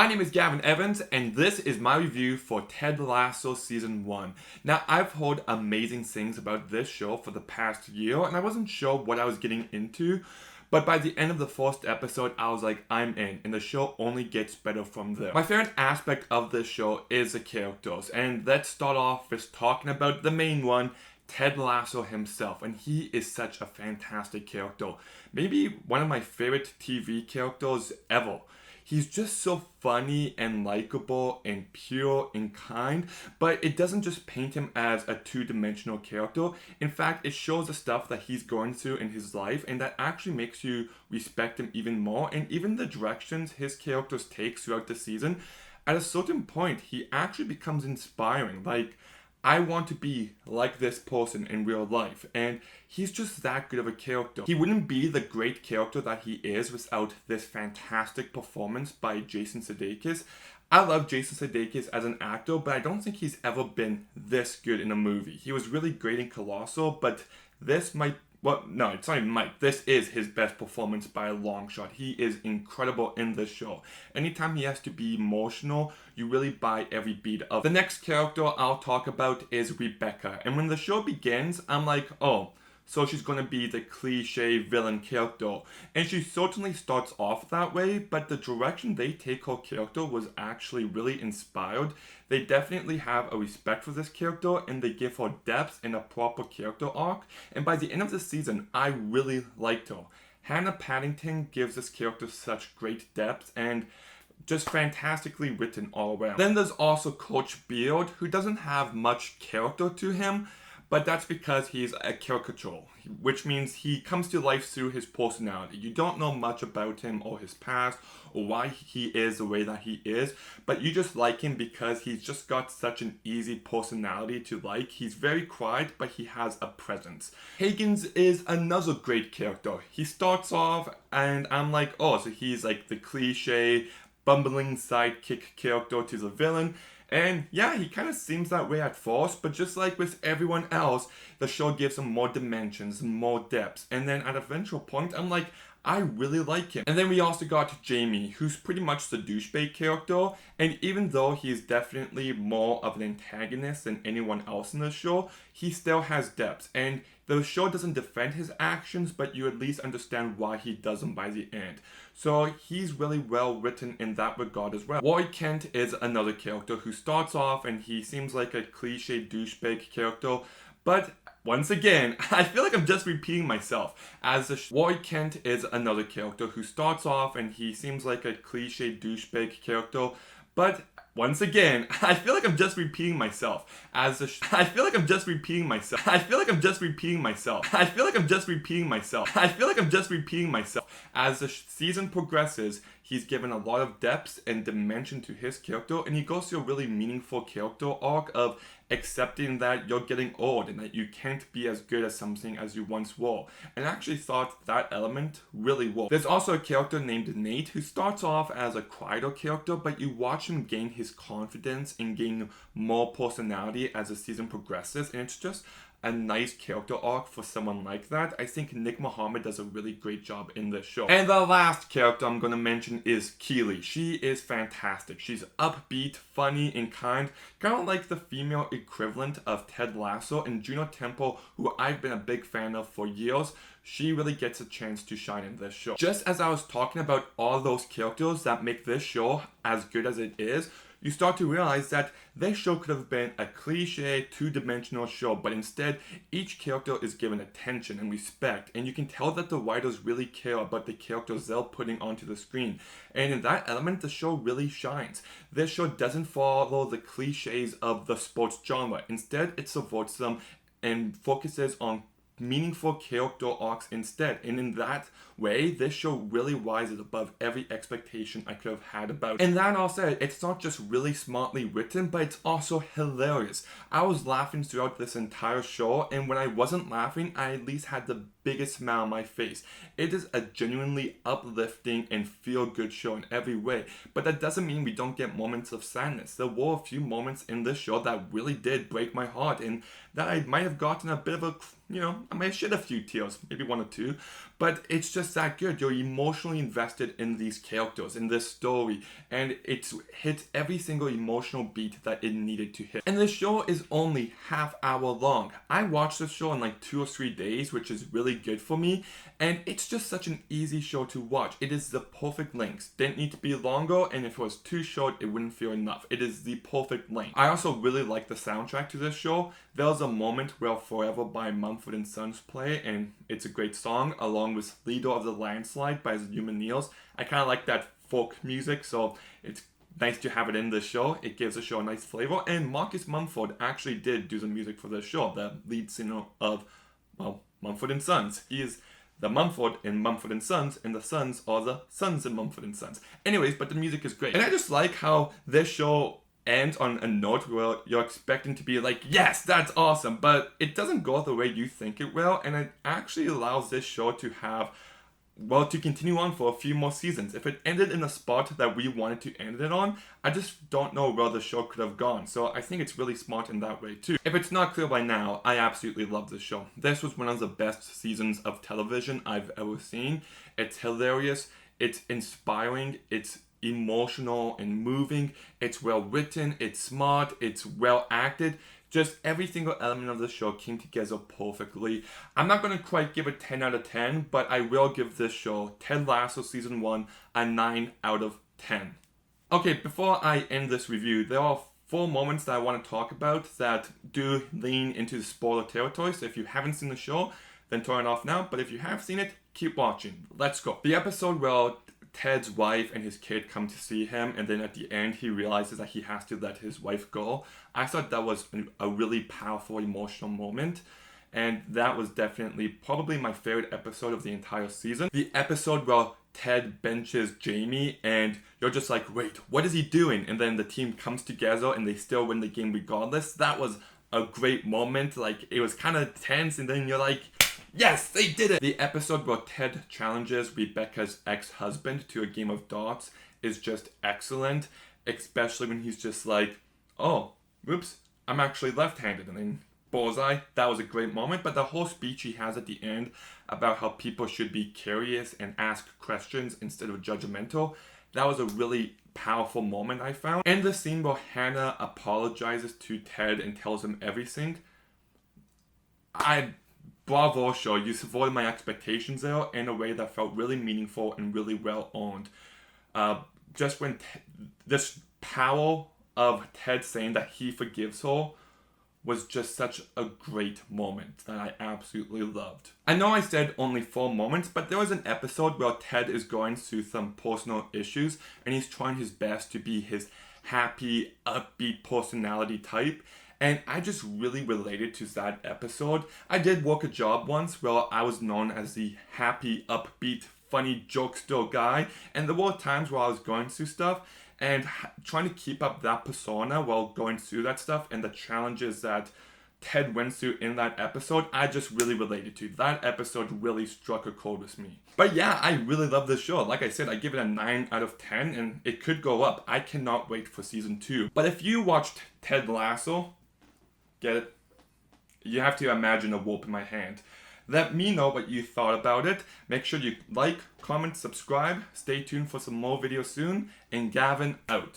My name is Gavin Evans, and this is my review for Ted Lasso Season 1. Now, I've heard amazing things about this show for the past year, and I wasn't sure what I was getting into, but by the end of the first episode, I was like, I'm in, and the show only gets better from there. My favorite aspect of this show is the characters, and let's start off with talking about the main one, Ted Lasso himself, and he is such a fantastic character. Maybe one of my favorite TV characters ever. He's just so funny and likable and pure and kind, but it doesn't just paint him as a two-dimensional character. In fact, it shows the stuff that he's going through in his life, and that actually makes you respect him even more, and even the directions his characters take throughout the season. At a certain point, he actually becomes inspiring. Like, I want to be like this person in real life, and he's just that good of a character. He wouldn't be the great character that he is without this fantastic performance by Jason Sudeikis. I love Jason Sudeikis as an actor, but I don't think he's ever been this good in a movie. He was really great in Colossal, but this might... Well, no, it's not even Mike. This is his best performance by a long shot. He is incredible in this show. Anytime he has to be emotional, you really buy every beat of it. The next character I'll talk about is Rebecca. And when the show begins, I'm like, oh, so she's going to be the cliche villain character. And she certainly starts off that way, but the direction they take her character was actually really inspired. They definitely have a respect for this character, and they give her depth and a proper character arc. And by the end of the season, I really liked her. Hannah Paddington gives this character such great depth and just fantastically written all around. Then there's also Coach Beard, who doesn't have much character to him, but that's because he's a caricature, which means he comes to life through his personality. You don't know much about him or his past or why he is the way that he is, but you just like him because he's just got such an easy personality to like. He's very quiet, but he has a presence. Higgins is another great character. He starts off and I'm like, oh, so he's like the cliche, bumbling sidekick character to the villain. And yeah, he kind of seems that way at first, but just like with everyone else, the show gives him more dimensions, more depth. And then at a eventual point, I'm like, I really like him. And then we also got Jamie, who's pretty much the douchebag character. And even though he's definitely more of an antagonist than anyone else in the show, he still has depth. And the show doesn't defend his actions, but you at least understand why he does them by the end. So he's really well written in that regard as well. Roy Kent is another character who starts off and he seems like a cliche douchebag character, but once again, I feel like I'm just repeating myself. Roy Kent is another character who starts off and he seems like a cliche douchebag character, but once again, I feel like I'm just repeating myself. I feel like I'm just repeating myself. I feel like I'm just repeating myself. I feel like I'm just repeating myself. I feel like I'm just repeating myself. As the season progresses, he's given a lot of depth and dimension to his character, and he goes through a really meaningful character arc of accepting that you're getting old and that you can't be as good as something as you once were. And I actually thought that element really worked. There's also a character named Nate who starts off as a quieter character, but you watch him gain his confidence and gain more personality as the season progresses, and it's just a nice character arc for someone like that. I think Nick Mohammed does a really great job in this show. And the last character I'm going to mention is Keely. She is fantastic. She's upbeat, funny, and kind of like the female equivalent of Ted Lasso, and Juno Temple, who I've been a big fan of for years. She really gets a chance to shine in this show. Just as I was talking about all those characters that make this show as good as it is, you start to realize that this show could have been a cliche, two-dimensional show, but instead, each character is given attention and respect, and you can tell that the writers really care about the characters they're putting onto the screen. And in that element, the show really shines. This show doesn't follow the cliches of the sports genre. Instead, it subverts them and focuses on meaningful character arcs instead, and in that way this show really rises above every expectation I could have had about it. And that all said, it's not just really smartly written, but it's also hilarious. I was laughing throughout this entire show, and when I wasn't laughing, I at least had the biggest smile on my face. It is a genuinely uplifting and feel-good show in every way, but that doesn't mean we don't get moments of sadness. There were a few moments in this show that really did break my heart, and that I might have gotten a bit of a, I might have shed a few tears, maybe one or two, but it's just that good. You're emotionally invested in these characters, in this story, and it's hit every single emotional beat that it needed to hit. And the show is only half-hour long. I watched this show in like 2 or 3 days, which is really good for me, and it's just such an easy show to watch. It is the perfect length. Didn't need to be longer, and if it was too short, it wouldn't feel enough. It is the perfect length. I also really like the soundtrack to this show. There's a moment where Forever by Mumford & Sons play, and it's a great song, along with Leader of the Landslide by the Human Neils. I kind of like that folk music, so it's nice to have it in this show. It gives the show a nice flavor, and Marcus Mumford actually did do the music for this show, the lead singer of, Mumford & Sons. He is the Mumford in Mumford & Sons, and the Sons are the Sons in Mumford & Sons. Anyways, but the music is great. And I just like how this show ends on a note where you're expecting to be like, yes, that's awesome, but it doesn't go the way you think it will, and it actually allows this show to have, to continue on for a few more seasons. If it ended in a spot that we wanted to end it on, I just don't know where the show could have gone, so I think it's really smart in that way too. If it's not clear by now, I absolutely love this show. This was one of the best seasons of television I've ever seen. It's hilarious, it's inspiring, it's emotional and moving, it's well written, it's smart, it's well acted. Just every single element of the show came together perfectly. I'm not going to quite give it 10 out of 10, but I will give this show, Ted Lasso Season 1, a 9 out of 10. Okay, before I end this review, there are 4 moments that I want to talk about that do lean into the spoiler territory, so if you haven't seen the show, then turn it off now, but if you have seen it, keep watching. Let's go. The episode where Ted's wife and his kid come to see him, and then at the end he realizes that he has to let his wife go. I thought that was a really powerful emotional moment, and that was definitely probably my favorite episode of the entire season. The episode where Ted benches Jamie and you're just like, wait, what is he doing? And then the team comes together and they still win the game regardless. That was a great moment. Like, it was kind of tense, and then you're like, yes, they did it! The episode where Ted challenges Rebecca's ex-husband to a game of darts is just excellent, especially when he's just like, oh, whoops, I'm actually left-handed, and then bullseye. That was a great moment, but the whole speech he has at the end about how people should be curious and ask questions instead of judgmental, that was a really powerful moment, I found. And the scene where Hannah apologizes to Ted and tells him everything, bravo show, you supported my expectations there in a way that felt really meaningful and really well owned. Just when this power of Ted saying that he forgives her was just such a great moment that I absolutely loved. I know I said only 4 moments, but there was an episode where Ted is going through some personal issues and he's trying his best to be his happy, upbeat personality type. And I just really related to that episode. I did work a job once where I was known as the happy, upbeat, funny jokester guy. And there were times where I was going through stuff and trying to keep up that persona while going through that stuff and the challenges that Ted went through in that episode, I just really related to. That episode really struck a chord with me. But yeah, I really love this show. Like I said, I give it a 9 out of 10 and it could go up. I cannot wait for season 2. But if you watched Ted Lasso, get it? You have to imagine a whoop in my hand. Let me know what you thought about it. Make sure you like, comment, subscribe. Stay tuned for some more videos soon. And Gavin out.